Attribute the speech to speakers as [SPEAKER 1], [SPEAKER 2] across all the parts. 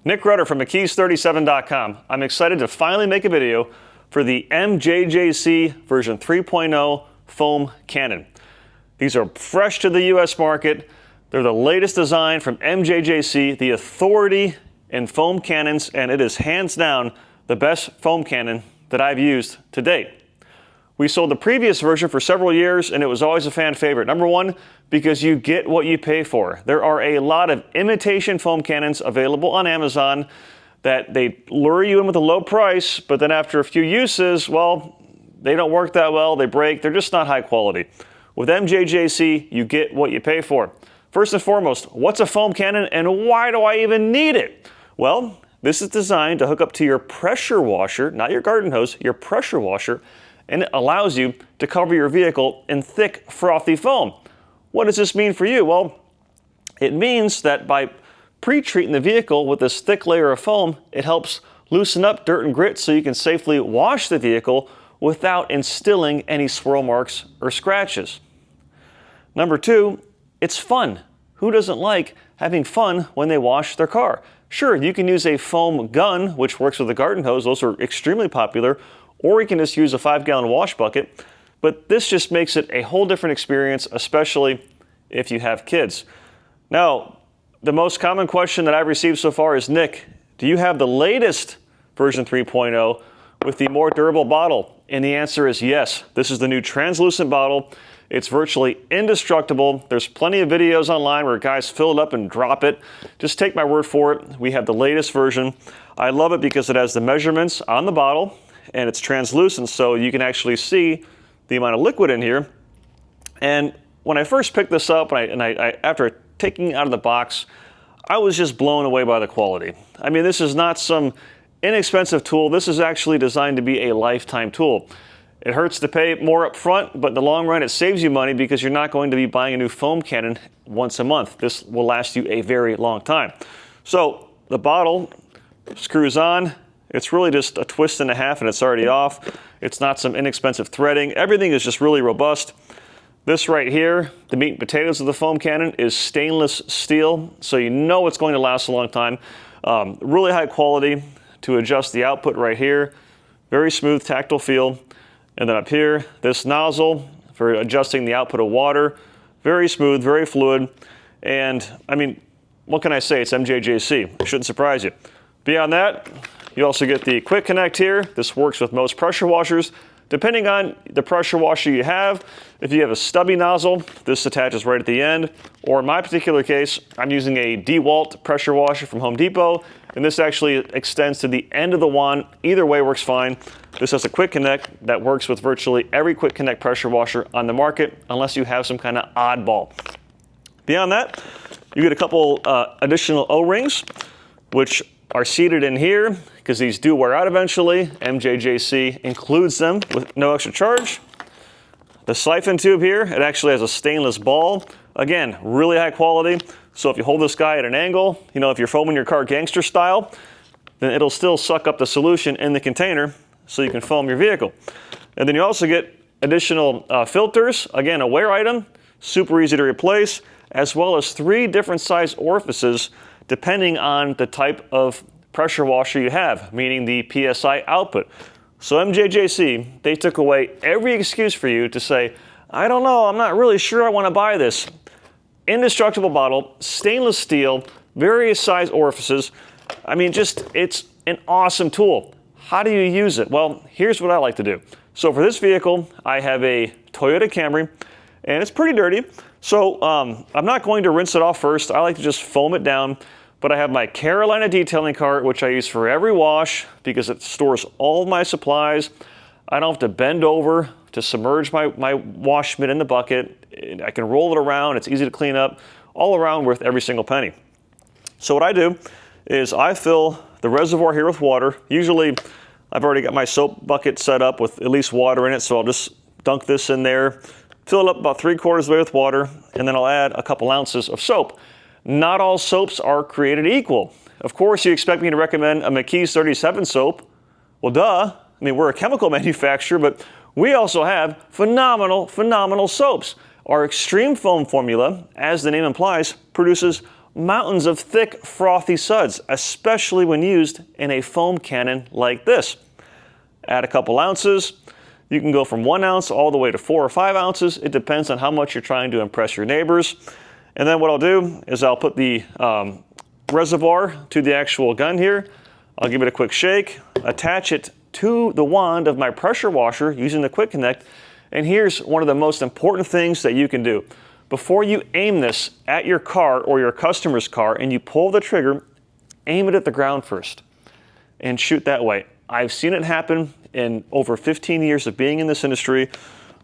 [SPEAKER 1] Nick Rutter from McKee's37.com. I'm excited to finally make a video for the MJJC version 3.0 foam cannon. These are fresh to the US market. They're the latest design from MJJC, the authority in foam cannons, and it is hands down the best foam cannon that I've used to date. We sold the previous version for several years and it was always a fan favorite. Number one, because you get what you pay for. There are a lot of imitation foam cannons available on Amazon that they lure you in with a low price, but then after a few uses, well, they don't work that well, they break, they're just not high quality. With MJJC, you get what you pay for. First and foremost, what's a foam cannon and why do I even need it? Well, this is designed to hook up to your pressure washer, not your garden hose, your pressure washer, and it allows you to cover your vehicle in thick, frothy foam. What does this mean for you? Well, it means that by pre-treating the vehicle with this thick layer of foam, it helps loosen up dirt and grit so you can safely wash the vehicle without instilling any swirl marks or scratches. Number two, it's fun. Who doesn't like having fun when they wash their car? Sure, you can use a foam gun, which works with a garden hose. Those are extremely popular. Or you can just use a 5-gallon wash bucket. But this just makes it a whole different experience, especially if you have kids. Now, the most common question that I've received so far is, Nick, do you have the latest version 3.0 with the more durable bottle? And the answer is yes. This is the new translucent bottle. It's virtually indestructible. There's plenty of videos online where guys fill it up and drop it. Just take my word for it. We have the latest version. I love it because it has the measurements on the bottle and it's translucent, so you can actually see the amount of liquid in here. And when I first picked this up, after taking it out of the box, I was just blown away by the quality. I mean, this is not some inexpensive tool. This is actually designed to be a lifetime tool. It hurts to pay more up front, but in the long run, it saves you money because you're not going to be buying a new foam cannon once a month. This will last you a very long time. So the bottle screws on. It's really just a twist and a half and it's already off. It's not some inexpensive threading. Everything is just really robust. This right here, the meat and potatoes of the foam cannon, is stainless steel, so you know it's going to last a long time. Really high quality to adjust the output right here. Very smooth tactile feel. And then up here, this nozzle for adjusting the output of water. Very smooth, very fluid. And I mean, what can I say? It's MJJC. It shouldn't surprise you. Beyond that, you also get the quick connect here. This works with most pressure washers. Depending on the pressure washer you have, if you have a stubby nozzle, this attaches right at the end. Or in my particular case, I'm using a DeWalt pressure washer from Home Depot, and this actually extends to the end of the wand. Either way works fine. This has a quick connect that works with virtually every quick connect pressure washer on the market, unless you have some kind of oddball. Beyond that, you get a couple additional O-rings, which are seated in here because these do wear out eventually. MJJC includes them with no extra charge. The siphon tube here, it actually has a stainless ball. Again, really high quality. So if you hold this guy at an angle, you know, if you're foaming your car gangster style, then it'll still suck up the solution in the container so you can foam your vehicle. And then you also get additional filters. Again, a wear item, super easy to replace, as well as 3 different size orifices depending on the type of pressure washer you have, meaning the PSI output. So MJJC, they took away every excuse for you to say, I don't know, I'm not really sure I want to buy this. Indestructible bottle, stainless steel, various size orifices. I mean, just, it's an awesome tool. How do you use it? Well, here's what I like to do. So for this vehicle, I have a Toyota Camry, and it's pretty dirty. So I'm not going to rinse it off first. I like to just foam it down. But I have my Carolina detailing cart, which I use for every wash because it stores all of my supplies. I don't have to bend over to submerge my wash mitt in the bucket. I can roll it around. It's easy to clean up. All around worth every single penny. So what I do is I fill the reservoir here with water. Usually I've already got my soap bucket set up with at least water in it, so I'll just dunk this in there, fill it up about 3/4 of the way with water, and then I'll add a couple ounces of soap. Not all soaps are created equal. Of course, you expect me to recommend a McKee's 37 soap. Well, duh. I mean, we're a chemical manufacturer, but we also have phenomenal soaps. Our Xtreme foam formula, as the name implies, produces mountains of thick, frothy suds, especially when used in a foam cannon like this. Add a couple ounces. You can go from 1 ounce all the way to 4 or 5 ounces. It depends on how much you're trying to impress your neighbors. And then what I'll do is I'll put the reservoir to the actual gun here. I'll give it a quick shake, attach it to the wand of my pressure washer using the quick connect. And here's one of the most important things that you can do. Before you aim this at your car or your customer's car and you pull the trigger, aim it at the ground first and shoot that way. I've seen it happen in over 15 years of being in this industry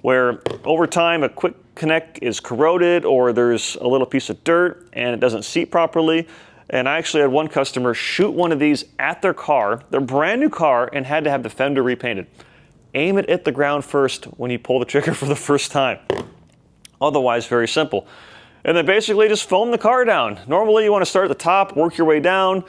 [SPEAKER 1] where over time a quick connect is corroded or there's a little piece of dirt and it doesn't seat properly. And I actually had one customer shoot one of these at their car, their brand new car, and had to have the fender repainted. Aim it at the ground first when you pull the trigger for the first time. Otherwise, very simple. And then basically just foam the car down. Normally you want to start at the top, work your way down.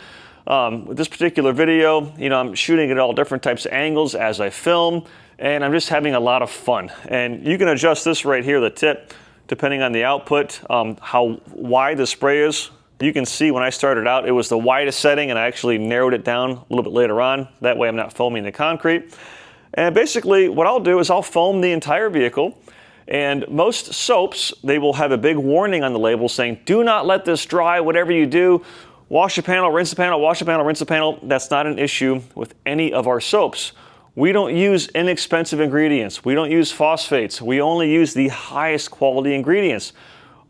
[SPEAKER 1] With this particular video, I'm shooting at all different types of angles as I film, and I'm just having a lot of fun. And you can adjust this right here, the tip, depending on the output, how wide the spray is. You can see when I started out, it was the widest setting, and I actually narrowed it down a little bit later on. That way I'm not foaming the concrete. And basically what I'll do is I'll foam the entire vehicle. And most soaps, they will have a big warning on the label saying, do not let this dry, whatever you do. Wash the panel, rinse the panel, wash the panel, rinse the panel. That's not an issue with any of our soaps. We don't use inexpensive ingredients. We don't use phosphates. We only use the highest quality ingredients.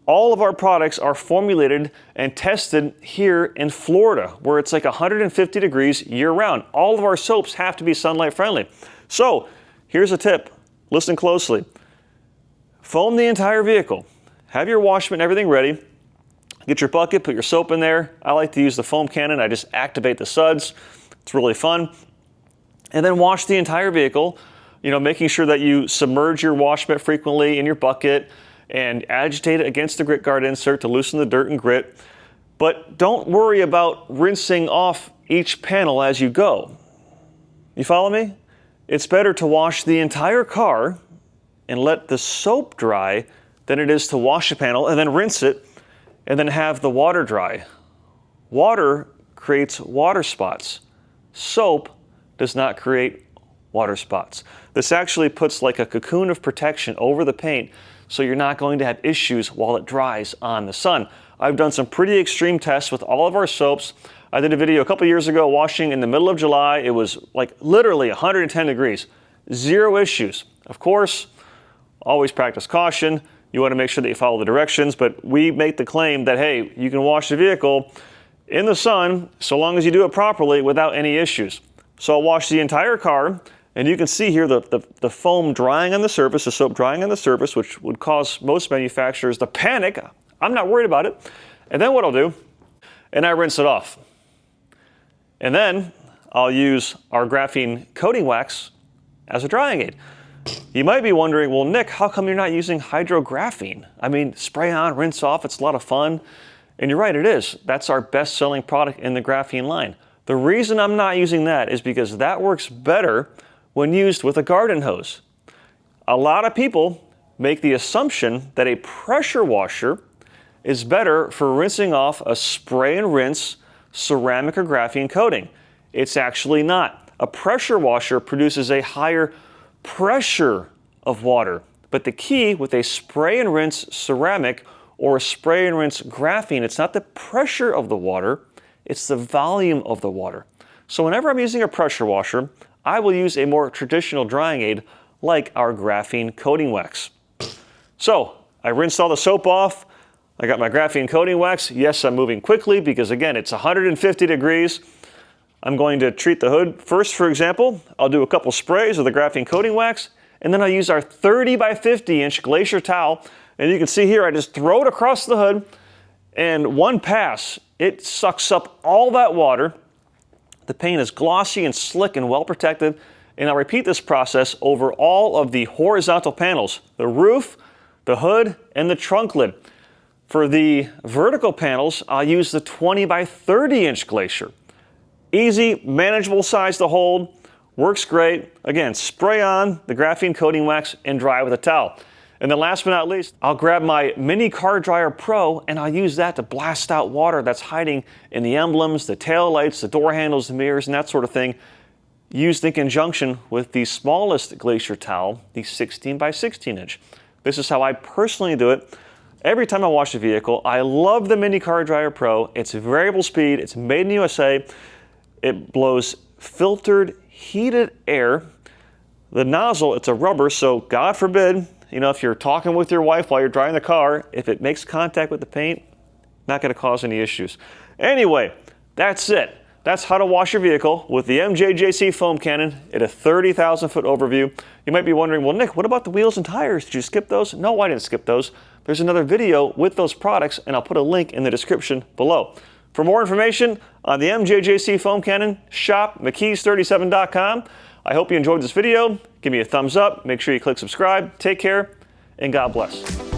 [SPEAKER 1] All of our products are formulated and tested here in Florida, where it's like 150 degrees year-round. All of our soaps have to be sunlight friendly. So here's a tip. Listen closely. Foam the entire vehicle. Have your washment and everything ready. Get your bucket, put your soap in there. I like to use the foam cannon. I just activate the suds. It's really fun. And then wash the entire vehicle, making sure that you submerge your washment frequently in your bucket and agitate it against the grit guard insert to loosen the dirt and grit. But don't worry about rinsing off each panel as you go. You follow me? It's better to wash the entire car and let the soap dry than it is to wash a panel and then rinse it and then have the water dry. Water creates water spots. Soap does not create water spots. This actually puts like a cocoon of protection over the paint so you're not going to have issues while it dries on the sun. I've done some pretty extreme tests with all of our soaps. I did a video a couple years ago washing in the middle of July. It was like literally 110 degrees. Zero issues. Of course, always practice caution. You want to make sure that you follow the directions, but we make the claim that, hey, you can wash the vehicle in the sun so long as you do it properly without any issues. So I'll wash the entire car, and you can see here the foam drying on the surface, the soap drying on the surface, which would cause most manufacturers to panic. I'm not worried about it. And then what I'll do, and I rinse it off. And then I'll use our graphene coating wax as a drying aid. You might be wondering, well, Nick, how come you're not using hydrographene? I mean, spray on, rinse off, it's a lot of fun. And you're right, it is. That's our best-selling product in the graphene line. The reason I'm not using that is because that works better when used with a garden hose. A lot of people make the assumption that a pressure washer is better for rinsing off a spray and rinse ceramic or graphene coating. It's actually not. A pressure washer produces a higher pressure of water. But the key with a spray and rinse ceramic or a spray and rinse graphene, it's not the pressure of the water, it's the volume of the water. So whenever I'm using a pressure washer, I will use a more traditional drying aid like our graphene coating wax. So I rinsed all the soap off. I got my graphene coating wax. Yes, I'm moving quickly because again, it's 150 degrees. I'm going to treat the hood first, for example. I'll do a couple sprays of the graphene coating wax, and then I'll use our 30 by 50 inch Glacier towel. And you can see here, I just throw it across the hood, and one pass, it sucks up all that water. The paint is glossy and slick and well protected. And I'll repeat this process over all of the horizontal panels, the roof, the hood, and the trunk lid. For the vertical panels, I'll use the 20 by 30 inch Glacier. Easy, manageable size to hold, works great. Again, spray on the graphene coating wax and dry with a towel. And then last but not least, I'll grab my Mini Car Dryer Pro and I'll use that to blast out water that's hiding in the emblems, the tail lights, the door handles, the mirrors, and that sort of thing, used in conjunction with the smallest Glacier towel, the 16 by 16 inch. This is how I personally do it. Every time I wash a vehicle, I love the Mini Car Dryer Pro. It's variable speed, it's made in the USA. It blows filtered, heated air. The nozzle, it's a rubber, so God forbid, if you're talking with your wife while you're driving the car, if it makes contact with the paint, not gonna cause any issues. Anyway, that's it. That's how to wash your vehicle with the MJJC foam cannon at a 30,000 foot overview. You might be wondering, well, Nick, what about the wheels and tires? Did you skip those? No, I didn't skip those. There's another video with those products, and I'll put a link in the description below. For more information on the MJJC foam cannon, shop McKee's37.com. I hope you enjoyed this video. Give me a thumbs up. Make sure you click subscribe. Take care, and God bless.